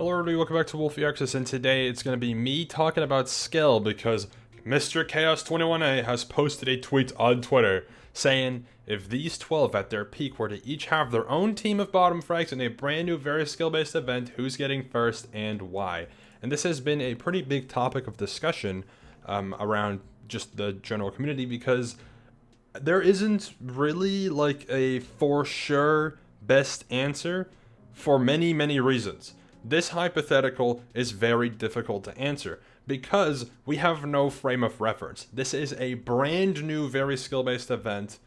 Hello everybody, welcome back to Wolfeei, and today it's going to be me talking about skill because Mr. Chaos21A has posted a tweet on Twitter saying if these 12 at their peak were to each have their own team of bottom frags in a brand new, very skill-based event, who's getting first and why? And this has been a pretty big topic of discussion around just the general community because there isn't really like a for sure best answer for many, many reasons. This hypothetical is very difficult to answer because we have no frame of reference. This is a brand new, very skill-based event,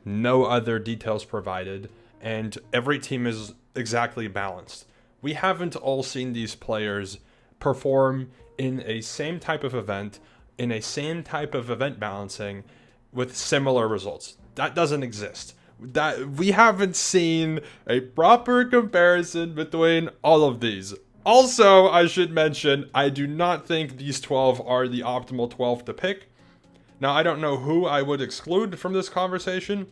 no other details provided, and every team is exactly balanced. We haven't all seen these players perform in a same type of event, in a same type of event balancing, with similar results. That doesn't exist. That we haven't seen a proper comparison between all of these. Also, I should mention, I do not think these 12 are the optimal 12 to pick. Now, I don't know who I would exclude from this conversation,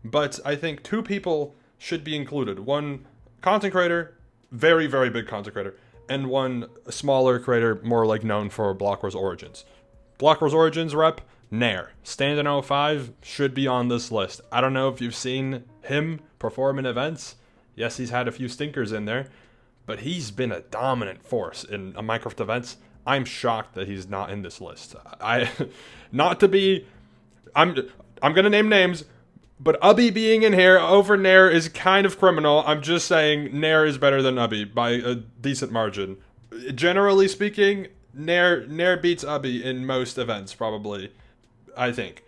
but I think two people should be included. One content creator, very, very big content creator, and one smaller creator, more like known for Block Wars Origins. Block Wars Origins rep, Nair. Stand in 05 should be on this list. I don't know if you've seen him perform in events. Yes, he's had a few stinkers in there, but he's been a dominant force in Minecraft events. I'm shocked that he's not in this list. Not to be, I'm gonna name names, but Ubby being in here over Nair is kind of criminal. I'm just saying Nair is better than Ubby by a decent margin. Generally speaking, Nair beats Ubby in most events, probably. I think.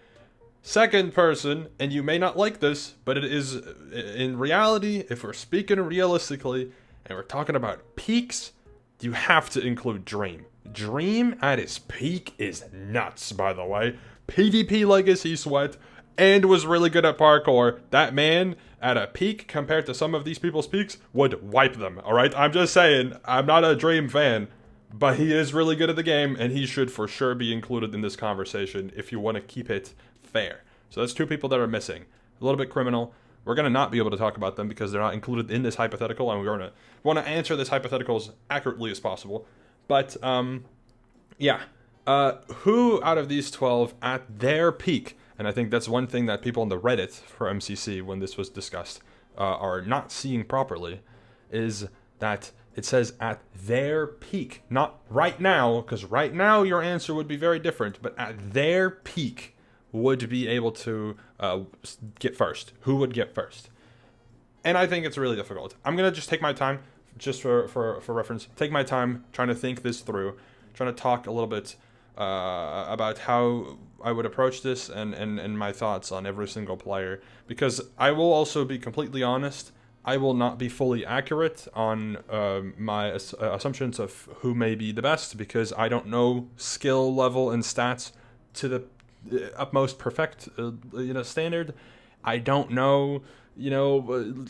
Second person, and you may not like this, but it is in reality, if we're speaking realistically, and we're talking about peaks, you have to include Dream. Dream at his peak is nuts, by the way. PvP Legacy Sweat, and was really good at parkour. That man, at a peak, compared to some of these people's peaks, would wipe them, alright? I'm just saying, I'm not a Dream fan. But he is really good at the game, and he should for sure be included in this conversation if you want to keep it fair. So that's two people that are missing. A little bit criminal. We're going to not be able to talk about them because they're not included in this hypothetical, and we want to answer this hypothetical as accurately as possible. But, yeah. Who out of these 12 at their peak, and I think that's one thing that people on the Reddit for MCC, when this was discussed, are not seeing properly, is that it says at their peak, not right now, because right now your answer would be very different, but at their peak would be able to get first. Who would get first? And I think it's really difficult. I'm going to just take my time, just for reference, take my time trying to think this through, trying to talk a little bit about how I would approach this and my thoughts on every single player, because I will also be completely honest, I will not be fully accurate on my assumptions of who may be the best because I don't know skill level and stats to the utmost perfect standard. I don't know,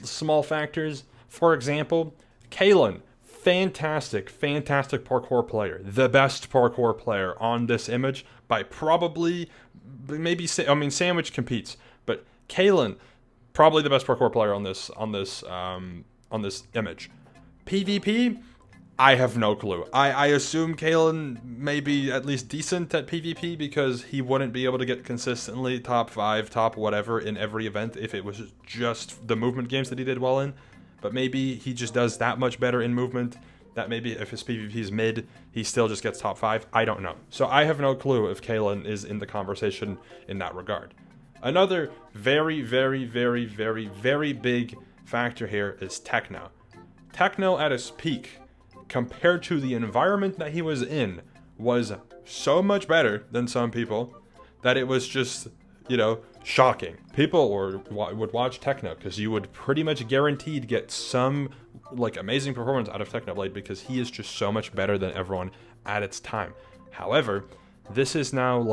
small factors. For example, Kalen, fantastic parkour player. The best parkour player on this image by probably, Sandwich competes, but Kalen, probably the best parkour player on this image. PvP, I have no clue. I assume Kalen may be at least decent at PvP because he wouldn't be able to get consistently top 5, top whatever in every event if it was just the movement games that he did well in. But maybe he just does that much better in movement that maybe if his PvP is mid, he still just gets top 5. I don't know. So I have no clue if Kalen is in the conversation in that regard. Another very, very, very, very, very big factor here is Techno. Techno at his peak, compared to the environment that he was in, was so much better than some people that it was just, shocking. People would watch Techno because you would pretty much guaranteed get some amazing performance out of Technoblade because he is just so much better than everyone at its time. However, this is now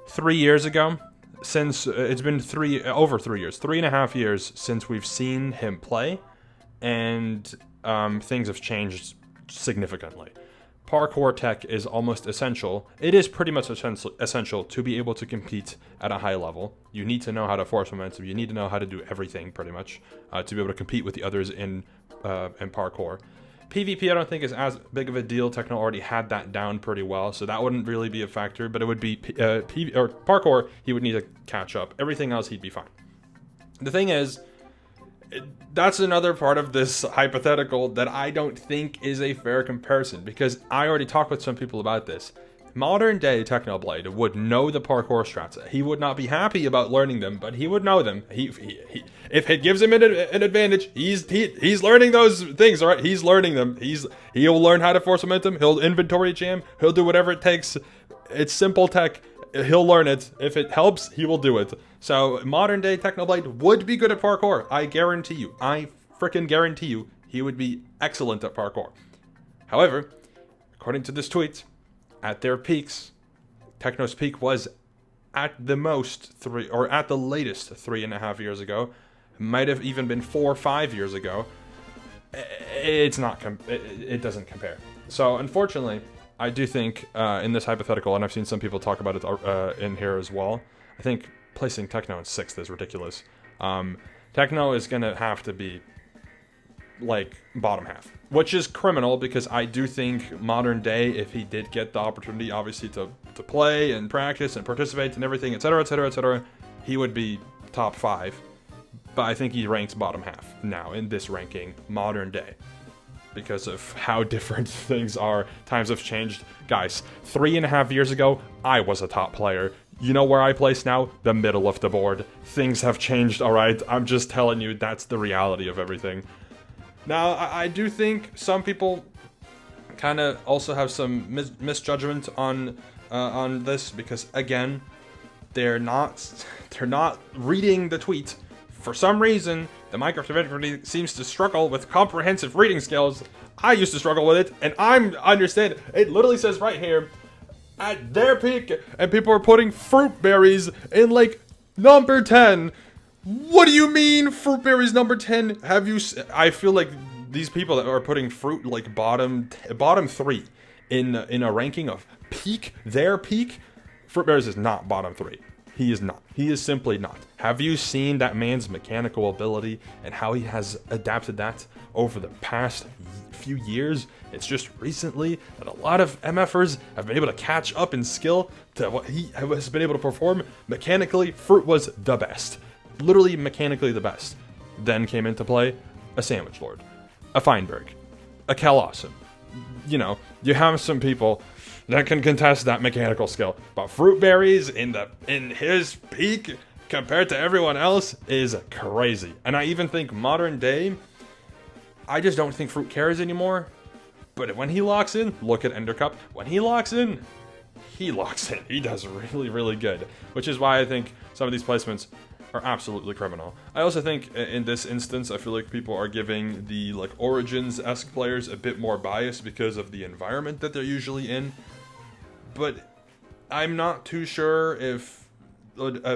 3 years ago. Since it's been over 3 years, 3.5 years since we've seen him play, and things have changed significantly. Parkour tech is almost essential. It is pretty much essential to be able to compete at a high level. You need to know how to force momentum. You need to know how to do everything pretty much to be able to compete with the others in parkour. PvP I don't think is as big of a deal. Techno already had that down pretty well, so that wouldn't really be a factor. But it would be or parkour. He would need to catch up. Everything else, he'd be fine. The thing is, that's another part of this hypothetical that I don't think is a fair comparison, because I already talked with some people about this. Modern day Technoblade would know the parkour strats. He would not be happy about learning them, but he would know them. If it gives him an advantage, he's learning those things. All right, he's learning them. He'll learn how to force momentum. He'll inventory jam. He'll do whatever it takes. It's simple tech. He'll learn it. If it helps, he will do it. So modern day Technoblade would be good at parkour. I guarantee you. I freaking guarantee you, he would be excellent at parkour. However, according to this tweet, at their peaks, Techno's peak was at the most at the latest 3.5 years ago. Might have even been 4 or 5 years ago. It's not. It doesn't compare. So unfortunately, I do think in this hypothetical, and I've seen some people talk about it in here as well. I think placing Techno in 6th is ridiculous. Techno is gonna have to be like bottom half, which is criminal, because I do think modern day, if he did get the opportunity, obviously to play and practice and participate and everything, etc., etc., etc., he would be top 5. But I think he ranks bottom half now in this ranking, modern day, because of how different things are. Times have changed. Guys, 3.5 years ago, I was a top player. You know where I place now? The middle of the board. Things have changed, alright? I'm just telling you, that's the reality of everything. Now, I do think some people kind of also have some misjudgment on this, because again, they're not reading the tweet. For some reason, the Minecraft community seems to struggle with comprehensive reading skills. I used to struggle with it, and I understand. It literally says right here, at their peak, and people are putting fruit berries in like number 10. What do you mean fruit berries number 10? I feel like these people that are putting fruit like bottom 3 in a ranking of peak, their peak, fruit berries is not bottom 3. He is not. He is simply not. Have you seen that man's mechanical ability and how he has adapted that over the past few years? It's just recently that a lot of MFers have been able to catch up in skill to what he has been able to perform. Mechanically, fruit was the best. Literally mechanically the best. Then came into play a Sandwich Lord, a Feinberg, a Cal Awesome. You know, you have some people that can contest that mechanical skill, but fruit berries in his peak compared to everyone else is crazy. And I even think modern day, I just don't think fruit cares anymore. But when he locks in, look at Endercup. When he locks in, he locks in. He does really, really good, which is why I think some of these placements are absolutely criminal. I also think in this instance, I feel like people are giving the like Origins-esque players a bit more bias because of the environment that they're usually in. But I'm not too sure if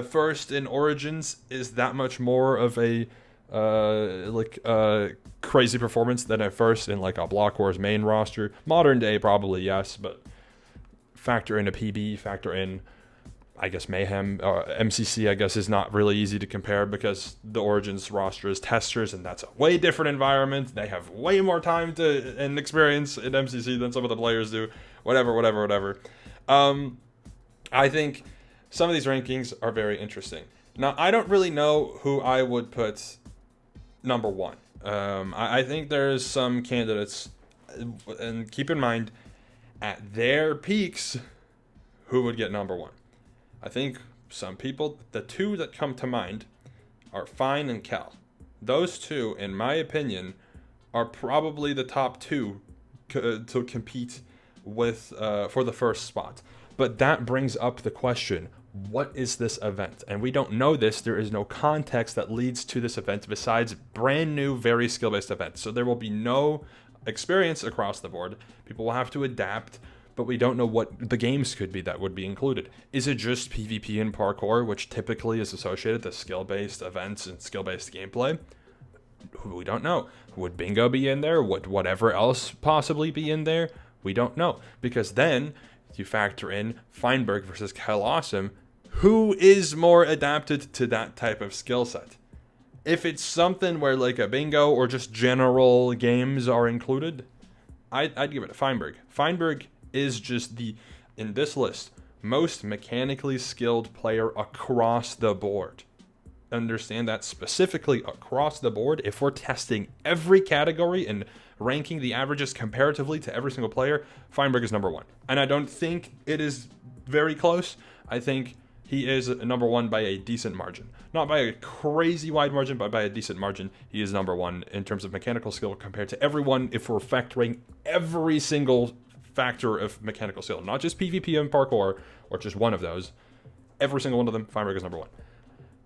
first in Origins is that much more of a crazy performance than at first in like a Block Wars main roster. Modern day, probably yes, but factor in a PB, factor in, I guess, Mayhem, MCC, I guess, is not really easy to compare because the Origins roster is testers, and that's a way different environment. They have way more time and experience in MCC than some of the players do. Whatever. I think some of these rankings are very interesting. Now, I don't really know who I would put number 1. I think there's some candidates, and keep in mind, at their peaks, who would get number 1. I think some people, the 2 that come to mind are Fine and Cal. Those 2, in my opinion, are probably the top 2 to compete with for the first spot. But that brings up the question, what is this event? And we don't know this. There is no context that leads to this event besides brand new, very skill-based events. So there will be no experience across the board. People will have to adapt, but we don't know what the games could be that would be included. Is it just PvP and parkour, which typically is associated to skill-based events and skill-based gameplay? We don't know. Would bingo be in there? Would whatever else possibly be in there? We don't know. Because then you factor in Feinberg versus Cal Awesome. Who is more adapted to that type of skill set? If it's something where like a bingo or just general games are included, I'd give it to Feinberg. Feinberg is just in this list, most mechanically skilled player across the board. Understand that specifically across the board. If we're testing every category and ranking the averages comparatively to every single player, Feinberg is number one. And I don't think it is very close. I think he is number one by a decent margin. Not by a crazy wide margin, but by a decent margin. He is number one in terms of mechanical skill compared to everyone if we're factoring every single factor of mechanical skill. Not just PvP and parkour, or just one of those. Every single one of them, Feinberg is number one.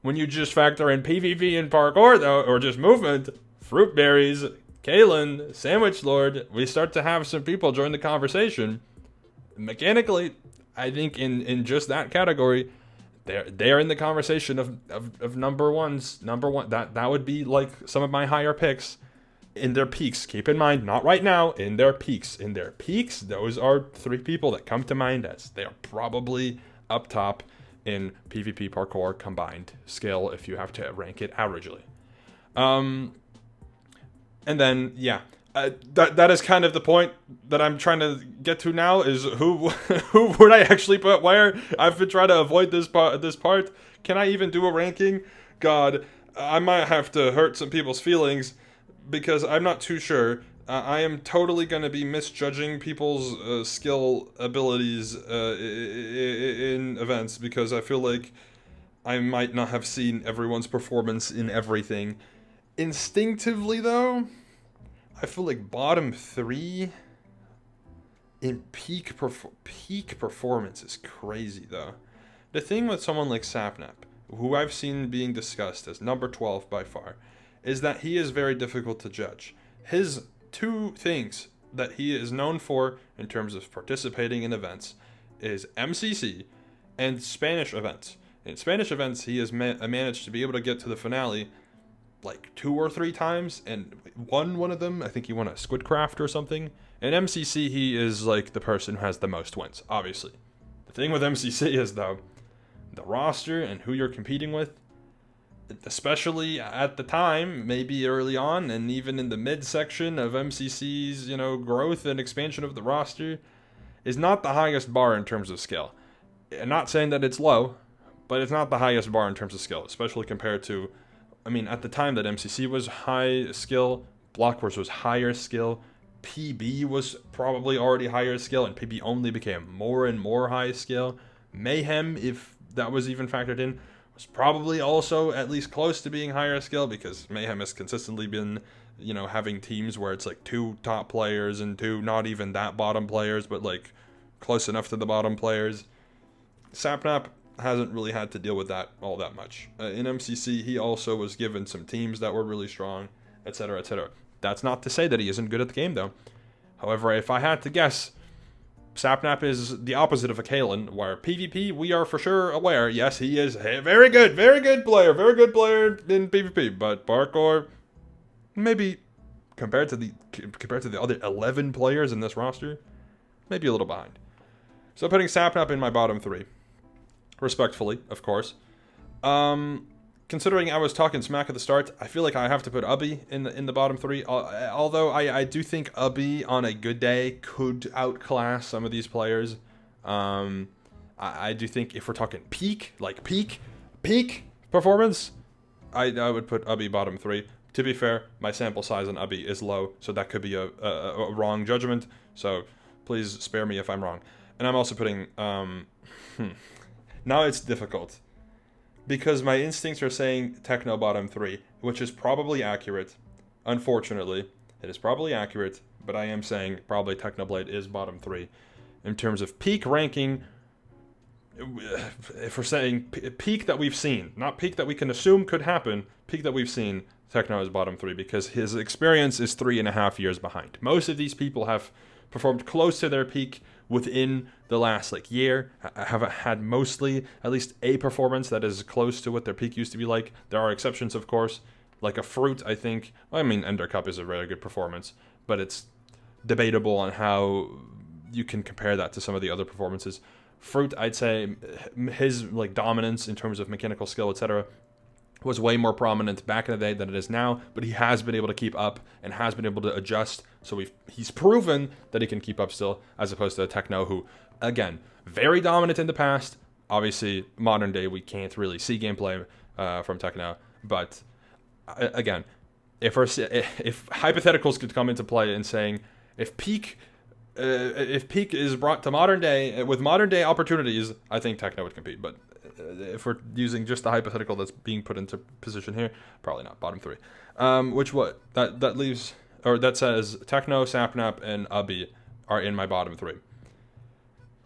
When you just factor in PvP and parkour, though, or just movement, Fruit Berries, Kalen, Sandwich Lord, we start to have some people join the conversation. Mechanically, I think in just that category, they're in the conversation of number ones. Number one, that would be like some of my higher picks in their peaks. Keep in mind, not right now, in their peaks. In their peaks, those are three people that come to mind as they are probably up top in PvP parkour combined skill if you have to rank it averagely. And then, yeah, that is kind of the point that I'm trying to get to now, is who would I actually put where? I've been trying to avoid this part. Can I even do a ranking? God, I might have to hurt some people's feelings because I'm not too sure. I am totally going to be misjudging people's skill abilities in events because I feel like I might not have seen everyone's performance in everything. Instinctively, though, I feel like bottom three in peak performance is crazy, though. The thing with someone like Sapnap, who I've seen being discussed as number 12 by far, is that he is very difficult to judge. His two things that he is known for in terms of participating in events is MCC and Spanish events. In Spanish events, he has managed to be able to get to the finale like 2 or 3 times and won one of them. I think he won a Squidcraft or something. In MCC, he is like the person who has the most wins, obviously. The thing with MCC is, though, the roster and who you're competing with, especially at the time, maybe early on, and even in the mid-section of MCC's, growth and expansion of the roster, is not the highest bar in terms of skill. I'm not saying that it's low, but it's not the highest bar in terms of skill, especially compared to, at the time that MCC was high skill, Block Wars was higher skill, PB was probably already higher skill, and PB only became more and more high skill. Mayhem, if that was even factored in, was probably also at least close to being higher skill, because Mayhem has consistently been, having teams where it's like 2 top players and 2 not even that bottom players, but like close enough to the bottom players. Sapnap hasn't really had to deal with that all that much. In MCC, he also was given some teams that were really strong, etc., etc. That's not to say that he isn't good at the game, though. However, if I had to guess, Sapnap is the opposite of a Kalen, where PvP, we are for sure aware, yes, he is a very good player in PvP, but parkour, maybe compared to the other 11 players in this roster, maybe a little behind. So putting Sapnap in my bottom 3. Respectfully, of course. Considering I was talking smack at the start, I feel like I have to put Ubby in the bottom 3. Although I do think Ubby on a good day could outclass some of these players. I do think if we're talking peak performance, I would put Ubby bottom 3. To be fair, my sample size on Ubby is low, so that could be a wrong judgment. So please spare me if I'm wrong. And I'm also putting now it's difficult, because my instincts are saying Techno bottom 3, which is probably accurate. Unfortunately, it is probably accurate, but I am saying probably Technoblade is bottom 3. In terms of peak ranking, if we're saying peak that we've seen, not peak that we can assume could happen, peak that we've seen, Techno is bottom 3, because his experience is 3.5 years behind. Most of these people have performed close to their peak within the last year, have had mostly at least a performance that is close to what their peak used to be like. There are exceptions, of course, like a Fruit, I think. Ender Cup is a very good performance, but it's debatable on how you can compare that to some of the other performances. Fruit, I'd say his dominance in terms of mechanical skill, etc., was way more prominent back in the day than it is now, but he has been able to keep up and has been able to adjust So he's proven that he can keep up still, as opposed to Techno, who, again, very dominant in the past. Obviously, modern day, we can't really see gameplay from Techno. But, again, if hypotheticals could come into play in saying, if peak is brought to modern day, with modern day opportunities, I think Techno would compete. But if we're using just the hypothetical that's being put into position here, probably not. Bottom 3. That leaves, or that says Techno, Sapnap, and Ubbi are in my bottom 3.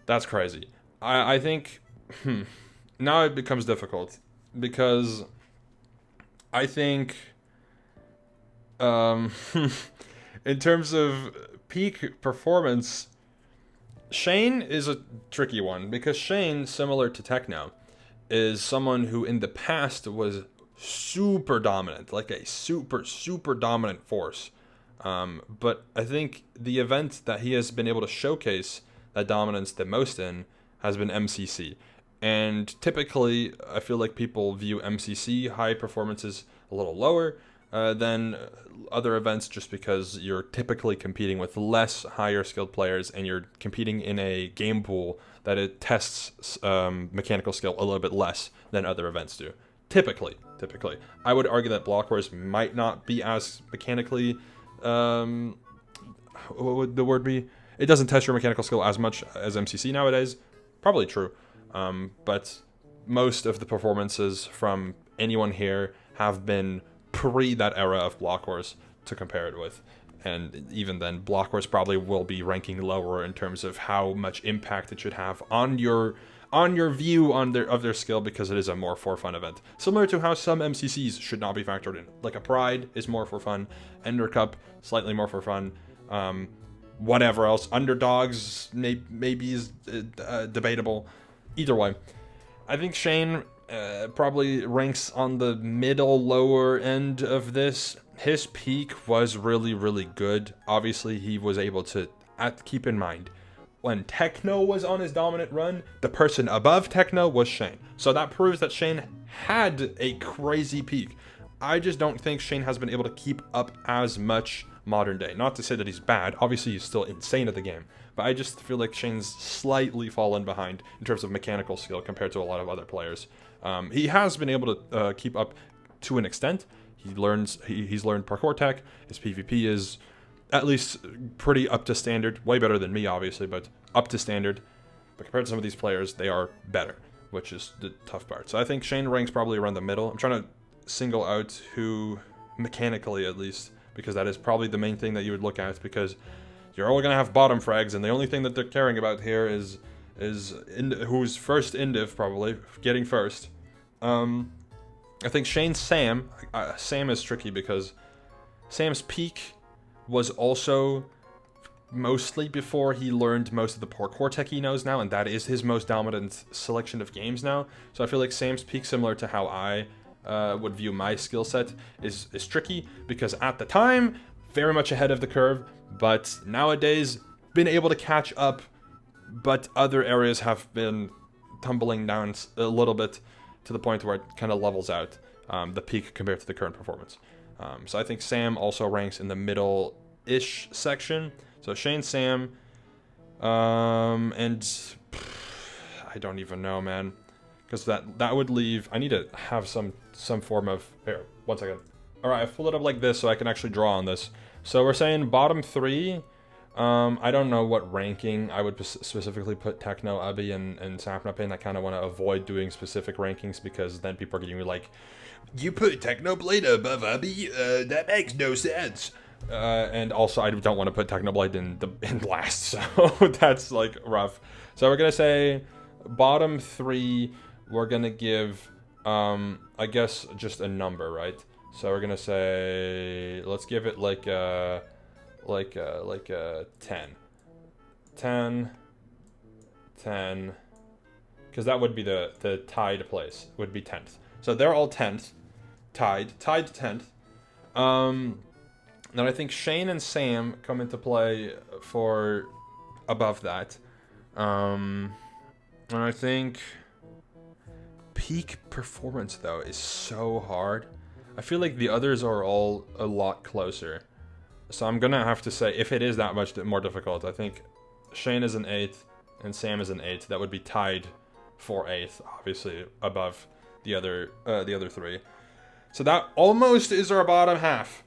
That's crazy. I think now it becomes difficult because I think in terms of peak performance, Shane is a tricky one because Shane, similar to Techno, is someone who in the past was super dominant, like a super dominant force. But I think the event that he has been able to showcase that dominance the most in has been MCC. And typically, I feel like people view MCC high performances a little lower than other events, just because you're typically competing with less higher skilled players and you're competing in a game pool that it tests mechanical skill a little bit less than other events do. Typically. I would argue that Block Wars might not be as mechanically, what would the word be? It doesn't test your mechanical skill as much as MCC nowadays. Probably true. But most of the performances from anyone here have been pre that era of Block Wars to compare it with. And even then, Block Wars probably will be ranking lower in terms of how much impact it should have on your view of their skill, because it is a more for fun event. Similar to how some MCCs should not be factored in. Like a Pride is more for fun, Ender Cup slightly more for fun. Whatever else, Underdogs maybe is debatable. Either way, I think Shane probably ranks on the middle lower end of this. His peak was really good. Obviously, he was able to keep in mind, when Techno was on his dominant run, the person above Techno was Shane. So that proves that Shane had a crazy peak. I just don't think Shane has been able to keep up as much modern day. Not to say that he's bad. Obviously, he's still insane at the game. But I just feel like Shane's slightly fallen behind in terms of mechanical skill compared to a lot of other players. He has been able to keep up to an extent. He's learned parkour tech. His PvP is at least pretty up to standard. Way better than me, obviously, but up to standard. But compared to some of these players, they are better, which is the tough part. So I think Shane ranks probably around the middle. I'm trying to single out who, mechanically at least, because that is probably the main thing that you would look at, because you're only going to have bottom frags, and the only thing that they're caring about here is who's first in div, probably, getting first. I think Shane's Sam is tricky because Sam's peak was also mostly before he learned most of the parkour tech he knows now, and that is his most dominant selection of games now. So I feel like Sam's peak, similar to how I would view my skill set, is tricky, because at the time, very much ahead of the curve, but nowadays, been able to catch up, but other areas have been tumbling down a little bit to the point where it kind of levels out the peak compared to the current performance. So I think Sam also ranks in the middle-ish section. So Shane, Sam, and I don't even know, man, because that would leave. I need to have some form of, here, 1 second. All right, I've pulled it up like this so I can actually draw on this. So we're saying bottom 3. I don't know what ranking I would specifically put Techno, Ubbi, and Sapnap in. I kind of want to avoid doing specific rankings, because then people are getting me like, you put Technoblade above Ubbi? That makes no sense. And also, I don't want to put Technoblade in last, so that's like rough. So we're gonna say bottom 3. We're gonna give, I guess, just a number, right? So we're gonna say, let's give it like a 10, because that would be the tied place, would be 10th. So they're all 10th, tied to 10th. Then I think Shane and Sam come into play for above that. And I think peak performance, though, is so hard. I feel like the others are all a lot closer. So I'm gonna have to say, if it is that much more difficult, I think Shane is an 8th and Sam is an 8th. That would be tied for 8th, obviously above the other 3. So that almost is our bottom half.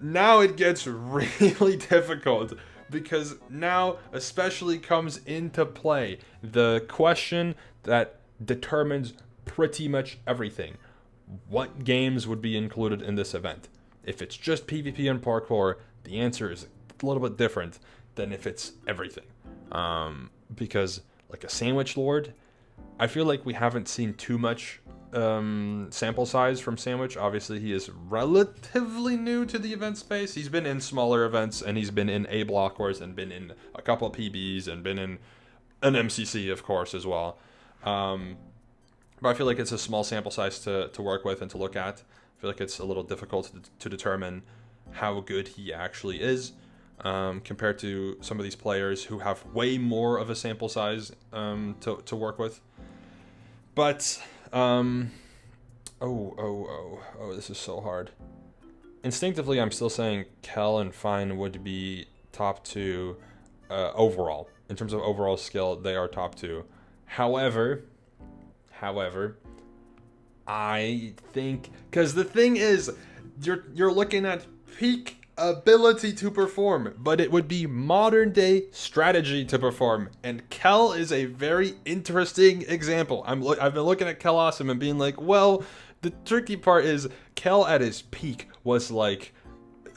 Now it gets really difficult, because now especially comes into play the question that determines pretty much everything. What games would be included in this event? If it's just PvP and parkour, the answer is a little bit different than if it's everything. Because like a Sandwich Lord, I feel like we haven't seen too much sample size from Sandwich. Obviously, he is relatively new to the event space. He's been in smaller events, and he's been in A Block Wars, and been in a couple of PBs, and been in an MCC, of course, as well. But I feel like it's a small sample size to work with and to look at. I feel like it's a little difficult to determine how good he actually is, compared to some of these players who have way more of a sample size to work with. But this is so hard. Instinctively, I'm still saying Kel and Fine would be top 2 overall. In terms of overall skill, they are top 2. However, I think, because the thing is, you're looking at peak ability to perform, but it would be modern day strategy to perform, and Kel is a very interesting example. I've been looking at Kel Awesome and being like, well, the tricky part is Kel at his peak was like,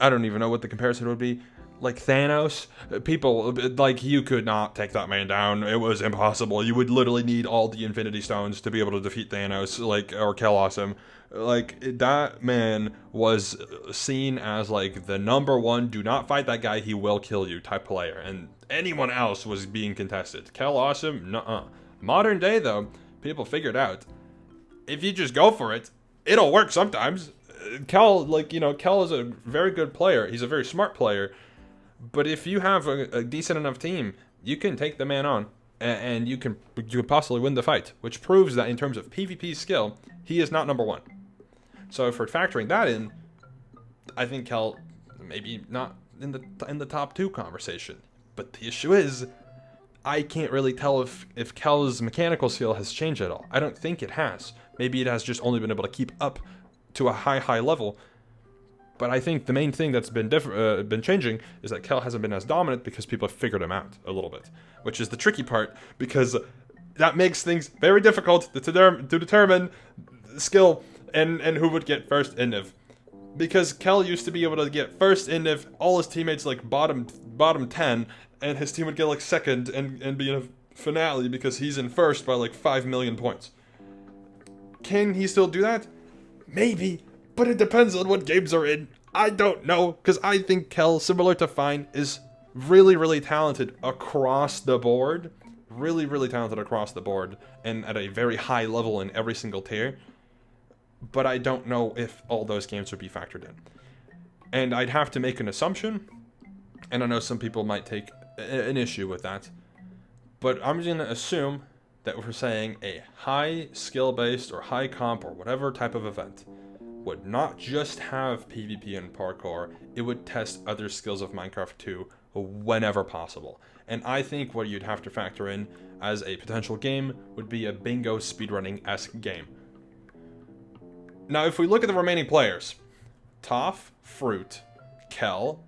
I don't even know what the comparison would be, like Thanos. People, like, you could not take that man down. It was impossible. You would literally need all the Infinity Stones to be able to defeat Thanos, like, or Kel Awesome. Like, that man was seen as, like, the number one, do not fight that guy, he will kill you type player. And anyone else was being contested. Kel Awesome, nuh-uh. Modern day, though, people figured out, if you just go for it, it'll work sometimes. Kel is a very good player. He's a very smart player. But if you have a decent enough team, you can take the man on, and you can possibly win the fight, which proves that in terms of PvP skill, he is not number 1. So if we're factoring that in, I think Kel maybe not in the top 2 conversation. But the issue is, I can't really tell if Kel's mechanical skill has changed at all. I don't think it has. Maybe it has just only been able to keep up to a high level. But I think the main thing that's been changing is that Kel hasn't been as dominant because people have figured him out a little bit, which is the tricky part, because that makes things very difficult to determine skill and who would get first Inniv. Because Kel used to be able to get first Inniv, all his teammates like bottom 10, and his team would get like second and be in a finale because he's in first by like 5 million points. Can he still do that? Maybe. But it depends on what games are in. I don't know, because I think Kel, similar to Fine, is really, really talented across the board. Really, really talented across the board, and at a very high level in every single tier. But I don't know if all those games would be factored in. And I'd have to make an assumption, and I know some people might take an issue with that, but I'm going to assume that we're saying a high skill-based or high comp or whatever type of event would not just have PvP and parkour, it would test other skills of Minecraft 2 whenever possible. And I think what you'd have to factor in as a potential game would be a bingo speedrunning-esque game. Now, if we look at the remaining players, Toph, Fruit, Kel,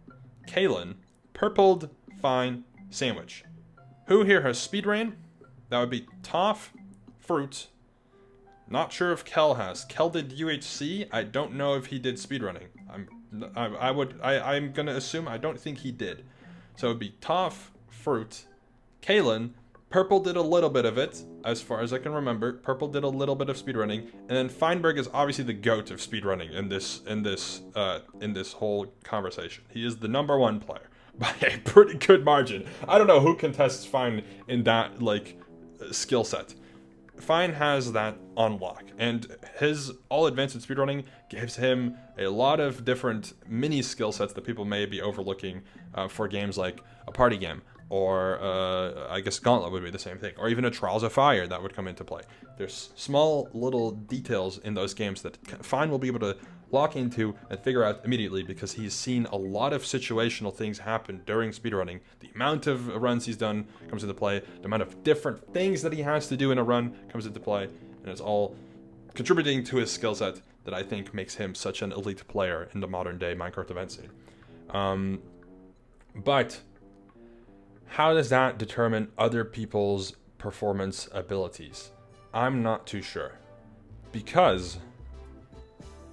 Kalen, Purpled, Fine, Sandwich. Who here has speedrun? That would be Toph, Fruit. Not sure if Kel has. Kel did UHC. I don't know if he did speedrunning. I'm gonna assume I don't think he did. So it'd be Toph, Fruit, Kalen. Purple did a little bit of it, as far as I can remember. Purple did a little bit of speedrunning, and then Feinberg is obviously the GOAT of speedrunning in this whole conversation. He is the number 1 player by a pretty good margin. I don't know who contests Fine in that skill set. Fine has that on lock, and his all advanced in speedrunning gives him a lot of different mini skill sets that people may be overlooking for games like a party game, or I guess Gauntlet would be the same thing, or even a Trials of Fire that would come into play. There's small little details in those games that Fine will be able to lock into and figure out immediately, because he's seen a lot of situational things happen during speedrunning. The amount of runs he's done comes into play, the amount of different things that he has to do in a run comes into play, and it's all contributing to his skill set that I think makes him such an elite player in the modern day Minecraft event scene. But how does that determine other people's performance abilities? I'm not too sure, because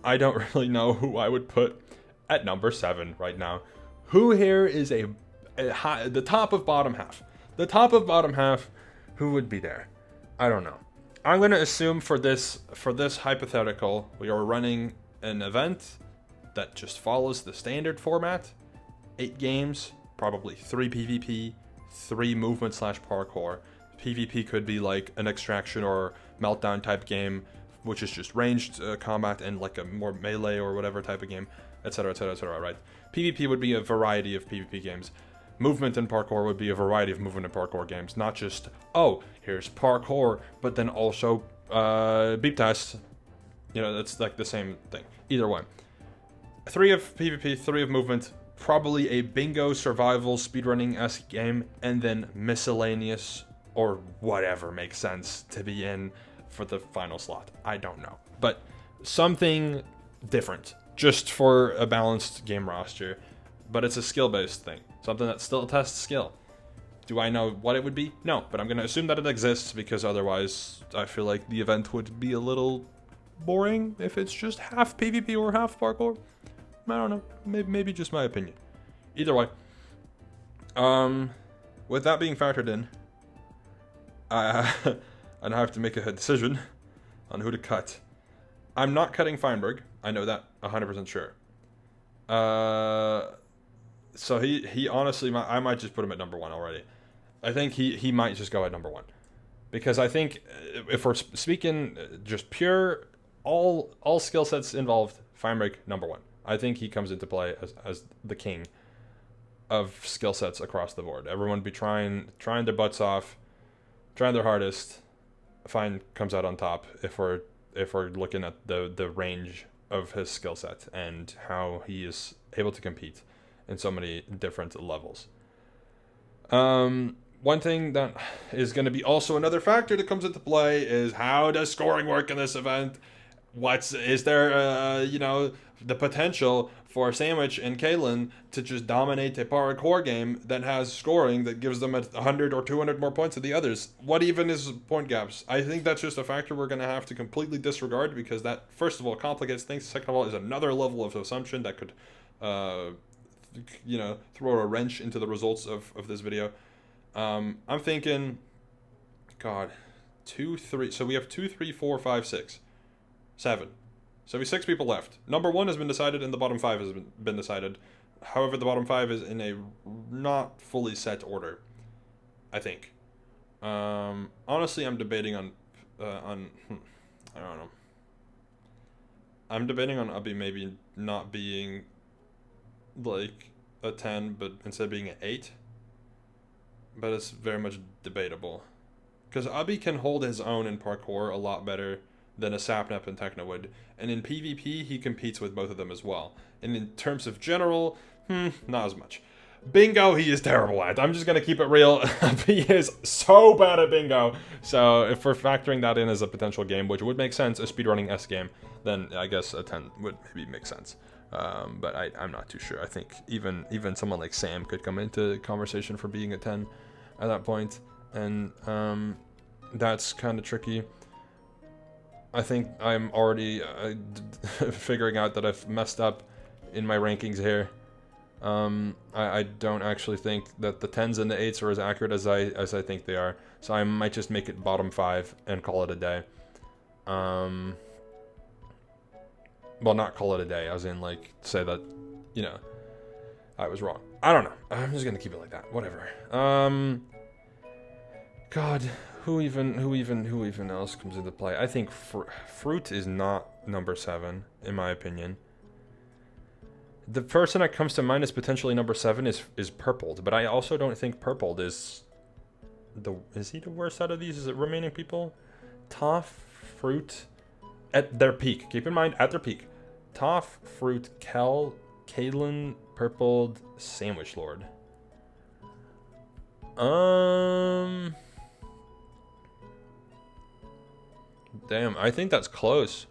I don't really know who I would put at number 7 right now. Who here is the top of bottom half? The top of bottom half, who would be there? I don't know. I'm going to assume for this hypothetical, we are running an event that just follows the standard format. 8 games, probably 3 PvP, 3 movement/parkour. PvP could be like an extraction or meltdown type game, which is just ranged combat and like a more melee or whatever type of game, etc, etc, etc, right? PvP would be a variety of PvP games. Movement and parkour would be a variety of movement and parkour games, not just, oh, here's parkour, but then also beep test. You know, that's like the same thing. Either way. 3 of PvP, 3 of movement, probably a bingo survival speedrunning-esque game, and then miscellaneous or whatever makes sense to be in for the final slot. I don't know. But something different, just for a balanced game roster. But it's a skill-based thing. Something that still tests skill. Do I know what it would be? No, but I'm going to assume that it exists, because otherwise I feel like the event would be a little boring if it's just half PvP or half parkour. I don't know. Maybe just my opinion. Either way. With that being factored in, I have to make a decision on who to cut. I'm not cutting Feinberg. I know that 100% sure. So he honestly, I might just put him at number 1 already. I think he might just go at number 1. Because I think if we're speaking just pure, all skill sets involved, Feinberg, number 1. I think he comes into play as the king of skill sets across the board. Everyone be trying their butts off, trying their hardest. Fein comes out on top if we're looking at the range of his skill set and how he is able to compete in so many different levels. One thing that is going to be also another factor that comes into play is, how does scoring work in this event? Is there the potential for Sandwich and Kalen to just dominate a parkour game that has scoring that gives them 100 or 200 more points than the others? What even is point gaps? I think that's just a factor we're going to have to completely disregard, because that, first of all, complicates things. Second of all, is another level of assumption that could, throw a wrench into the results of this video. I'm thinking, God, 2, 3. So we have 2, 3, 4, 5, 6, 7. So we have 6 people left. Number 1 has been decided, and the bottom 5 has been decided. However, the bottom 5 is in a not fully set order, I think. Honestly, I'm debating on I don't know. I'm debating on Ubby maybe not being like a 10, but instead being an 8. But it's very much debatable, because Ubby can hold his own in parkour a lot better than a Sapnap and Techno would. And in PvP, he competes with both of them as well. And in terms of general, not as much. Bingo, he is terrible at. I'm just going to keep it real. He is so bad at bingo. So if we're factoring that in as a potential game, which would make sense, a speedrunning S game, then I guess a 10 would maybe make sense. But I'm not too sure. I think even someone like Sam could come into conversation for being a 10 at that point. And that's kind of tricky. I think I'm already figuring out that I've messed up in my rankings here. I don't actually think that the 10s and the 8s are as accurate as I think they are. So I might just make it bottom 5 and call it a day. Well, not call it a day, as in like say that, I was wrong. I don't know. I'm just gonna keep it like that. Whatever. God. Who even else comes into play? I think Fruit is not number 7, in my opinion. The person that comes to mind as potentially number 7 is Purpled, but I also don't think Purpled is he the worst out of these remaining people? Toff, Fruit, at their peak. Keep in mind, at their peak. Toph, Fruit, Kel, Caitlyn, Purpled, Sandwich Lord. Damn, I think that's close.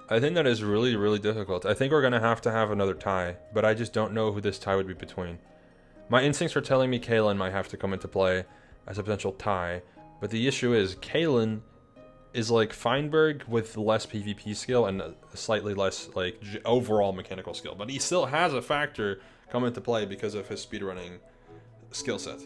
I think that is really, really difficult. I think we're going to have another tie, but I just don't know who this tie would be between. My instincts are telling me Caitlyn might have to come into play as a potential tie, but the issue is Caitlyn is like Feinberg with less PvP skill and slightly less like overall mechanical skill, but he still has a factor come into play because of his speedrunning skill set.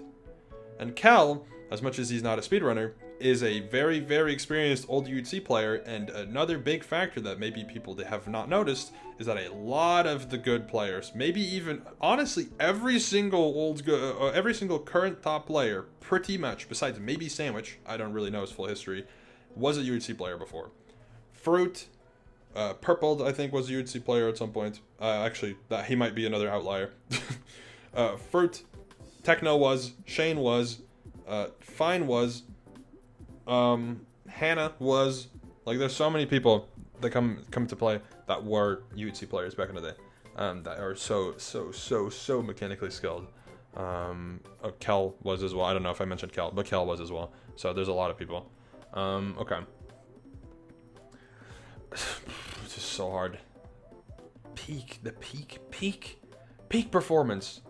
And Kel, as much as he's not a speedrunner, is a very, very experienced old UHC player, and another big factor that maybe people have not noticed is that a lot of the good players, maybe even, honestly, every single current top player, pretty much, besides maybe Sandwich, I don't really know his full history, was a UHC player before. Fruit, Purpled, I think, was a UHC player at some point. Actually, that he might be another outlier. Fruit, Techno was, Shane was, Fine was, Hannah was, like, there's so many people that come to play that were UHC players back in the day, that are so mechanically skilled. Kel was as well. I don't know if I mentioned Kel, but Kel was as well. So there's a lot of people. Okay. It's just so hard. Peak performance.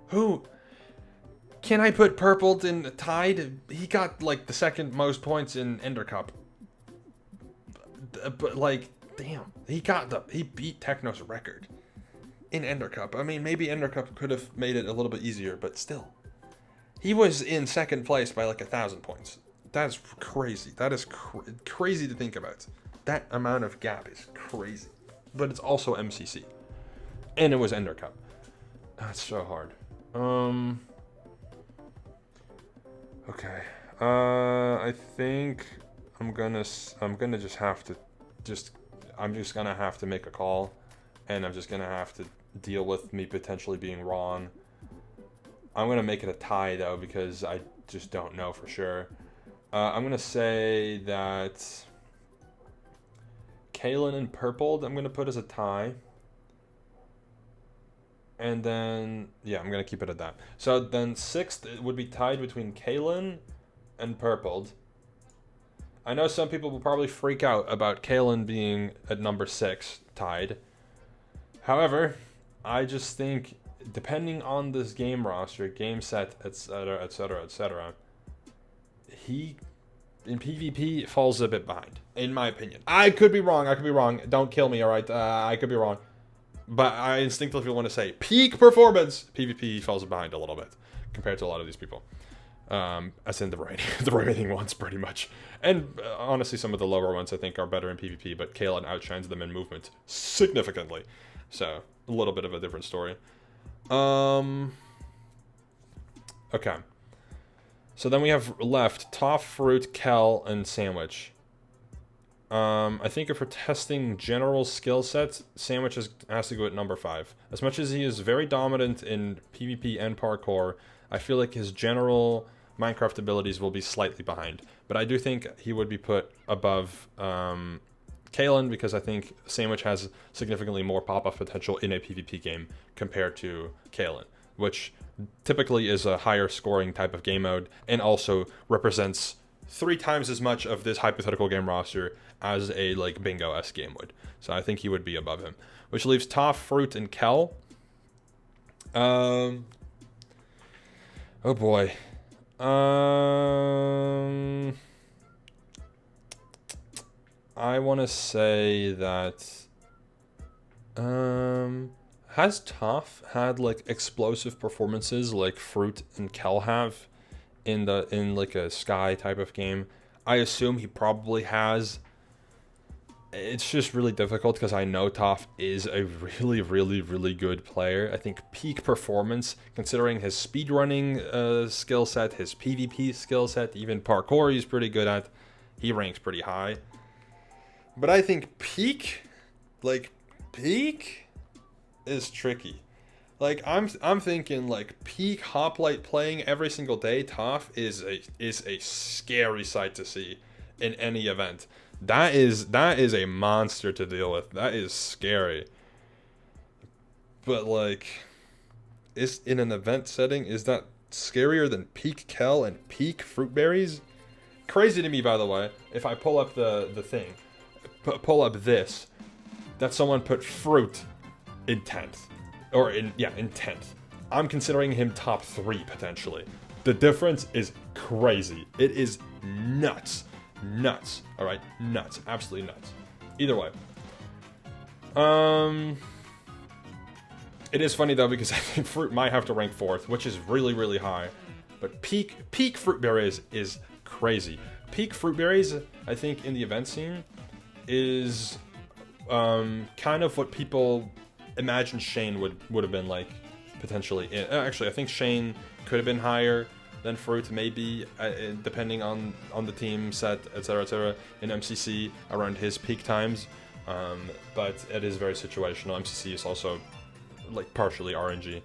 Who? Can I put Purpled in tied? He got like the second most points in Ender Cup. But like, damn, he beat Techno's record in Ender Cup. I mean, maybe Ender Cup could have made it a little bit easier, but still. He was in second place by like 1,000 points. That's crazy. That is crazy to think about. That amount of gap is crazy. But it's also MCC. And it was Ender Cup. That's so hard. Okay. I think I'm gonna just have to make a call, and I'm just gonna have to deal with me potentially being wrong. I'm gonna make it a tie though, because I just don't know for sure. I'm gonna say that Caitlyn and Purpled I'm gonna put as a tie. And then, yeah, I'm going to keep it at that. So then 6th, it would be tied between Caitlyn and Purpled. I know some people will probably freak out about Caitlyn being at number 6, tied. However, I just think, depending on this game roster, game set, etc., he, in PvP, falls a bit behind, in my opinion. I could be wrong. Don't kill me, alright? I could be wrong. But I instinctively want to say peak performance. PvP falls behind a little bit compared to a lot of these people. As in the remaining ones, pretty much. And honestly, some of the lower ones I think are better in PvP, but Caitlyn outshines them in movement significantly. So, a little bit of a different story. Okay. So then we have left Toph, Fruit, Kel, and Sandwich. I think if we're testing general skill sets, Sandwich has to go at number 5. As much as he is very dominant in PvP and parkour, I feel like his general Minecraft abilities will be slightly behind. But I do think he would be put above Caitlyn, because I think Sandwich has significantly more pop-off potential in a PvP game compared to Caitlyn, which typically is a higher scoring type of game mode and also represents 3 times as much of this hypothetical game roster as a like bingo-esque game would. So I think he would be above him. Which leaves Toph, Fruit, and Kel. Oh boy. I want to say that has Toph had like explosive performances like Fruit and Kel have in like a Sky type of game? I assume he probably has. It's just really difficult because I know Toph is a really good player. I think peak performance, considering his speedrunning skill set, his PvP skill set, even parkour he's pretty good at, he ranks pretty high. But I think peak is tricky. Like I'm thinking like peak hoplite playing every single day. Toph is a scary sight to see in any event. That is a monster to deal with. That is scary. But like, is in an event setting, is that scarier than peak Kel and peak fruit berries? Crazy to me, by the way. If I pull up the thing, pull up this, that someone put fruit in 10th, or in 10th. I'm considering him top 3 potentially. The difference is crazy. It is nuts. Nuts. Alright? Nuts. Absolutely nuts. Either way. It is funny though, because I think fruit might have to rank 4th, which is really, really high. But peak fruit berries is crazy. Peak fruit berries, I think, in the event scene is kind of what people imagine Shane would have been like, potentially. Actually, I think Shane could have been higher than fruit, maybe, depending on the team set, etc., in MCC around his peak times. But it is very situational. MCC is also like partially RNG.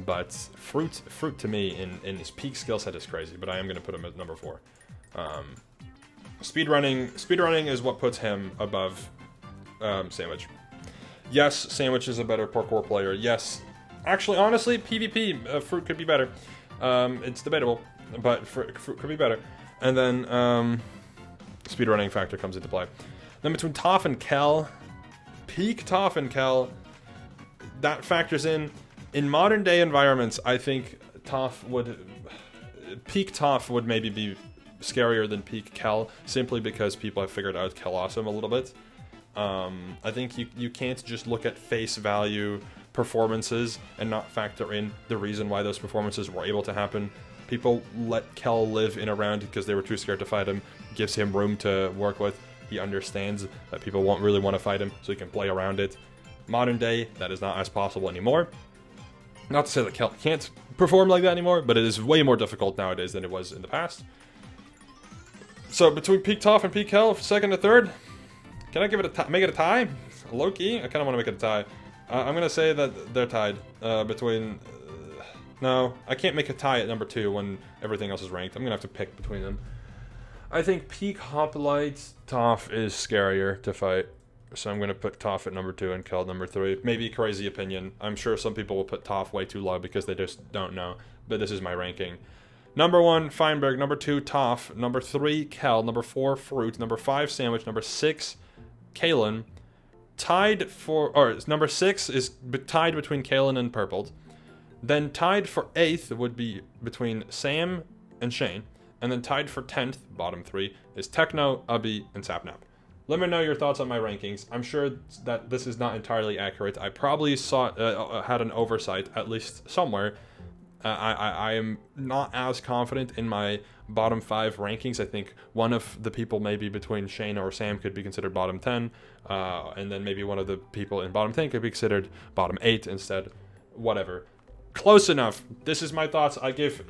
But fruit to me in his peak skill set is crazy, but I am going to put him at number 4. Speedrunning is what puts him above Sandwich. Yes, Sandwich is a better parkour player. Yes, actually, honestly, PvP, Fruit could be better. It's debatable, but Fruit could be better. And then speedrunning factor comes into play. Then between Toph and Kel, peak Toph and Kel, that factors in. In modern day environments, I think peak Toph would maybe be scarier than peak Kel, simply because people have figured out Kel Awesome a little bit. I think you can't just look at face value performances and not factor in the reason why those performances were able to happen. People let Kel live in a round because they were too scared to fight him. Gives him room to work with. He understands that people won't really want to fight him, so he can play around it. Modern day, that is not as possible anymore. Not to say that Kel can't perform like that anymore, but it is way more difficult nowadays than it was in the past. So between peak Toph and peak Kel, second to third, can I give it make it a tie? Low key, I kind of want to make it a tie. I'm gonna say that they're tied between. No, I can't make a tie at number 2 when everything else is ranked. I'm gonna have to pick between them. I think peak Hoplite Toph is scarier to fight, so I'm gonna put Toph at number 2 and Kel at number 3. Maybe crazy opinion. I'm sure some people will put Toph way too low because they just don't know. But this is my ranking. Number 1, Feinberg. Number 2, Toph. Number 3, Kel. Number 4, Fruit. Number 5, Sandwich. Number 6, Kalen. Number 6 is tied between Kalen and Purpled. Then tied for 8th would be between Sam and Shane. And then tied for 10th, bottom 3, is Techno, Ubby, and Sapnap. Let me know your thoughts on my rankings. I'm sure that this is not entirely accurate. I probably had an oversight, at least somewhere. I am not as confident in my bottom 5 rankings. I think one of the people maybe between Shane or Sam could be considered bottom 10. And then maybe one of the people in bottom 10 could be considered bottom 8 instead. Whatever. Close enough. This is my thoughts. I give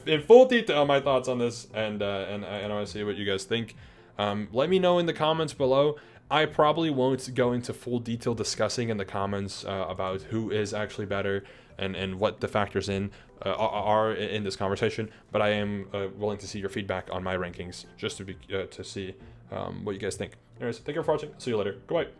in full detail my thoughts on this, and I want to see what you guys think. Let me know in the comments below. I probably won't go into full detail discussing in the comments about who is actually better and what the factors are in this conversation, but I am willing to see your feedback on my rankings just to see what you guys think. Anyways, thank you for watching. See you later. Goodbye.